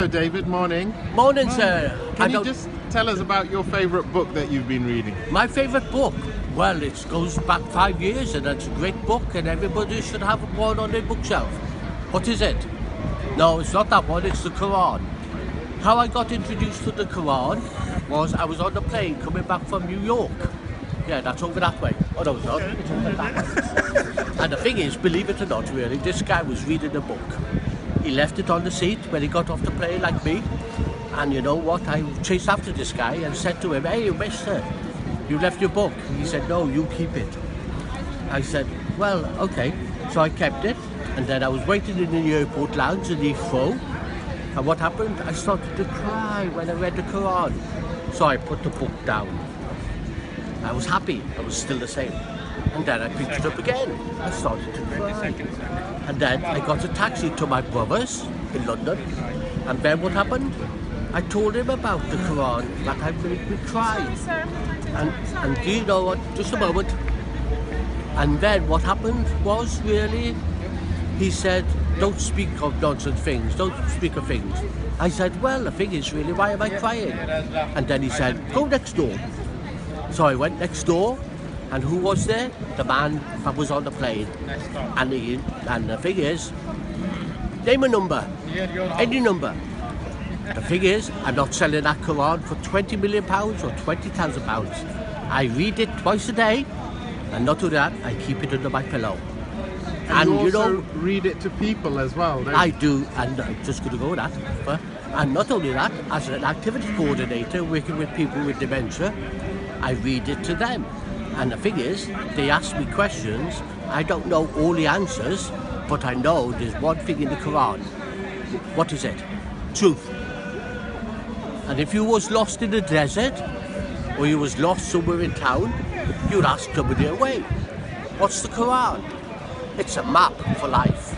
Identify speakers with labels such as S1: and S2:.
S1: Hello David, morning.
S2: Morning, sir.
S1: Can you just tell us about your favourite book that you've been reading?
S2: My favourite book? Well, it goes back 5 years and it's a great book and everybody should have one on their bookshelf. What is it? No, it's not that one, it's the Quran. How I got introduced to the Quran was I was on the plane coming back from New York. Yeah, that's over that way. Oh no, it's not. It's over that way. And the thing is, believe it or not really, this guy was reading a book. He left it on the seat when he got off the plane like me. And you know what, I chased after this guy and said to him, "Hey mister, you left your book." He said, "No, you keep it." I said, "Well, okay." So I kept it, and then I was waiting in the airport lounge in Heathrow. And what happened? I started to cry when I read the Quran. So I put the book down. I was happy, I was still the same. And then I picked it up again. I started to cry. And then I got a taxi to my brother's in London. And then what happened? I told him about the Quran, that had made me cry. And do you know what? Just a moment. And then what happened was really, he said, "Don't speak of nonsense things, don't speak of things." I said, "Well, the thing is really, why am I crying?" And then he said, "Go next door." So I went next door, and who was there? The man that was on the plane. And the thing is, name a number, any number. The thing is, I'm not selling that Quran for £20 million or £20,000. I read it twice a day, and not only that, I keep it under my pillow.
S1: And you also read it to people as well, don't you?
S2: I do, and I'm just going to go with that. And not only that, as an activity coordinator working with people with dementia, I read it to them. And the thing is, they ask me questions, I don't know all the answers, but I know there's one thing in the Quran. What is it? Truth. And if you was lost in the desert, or you was lost somewhere in town, you'd ask somebody away. What's the Quran? It's a map for life.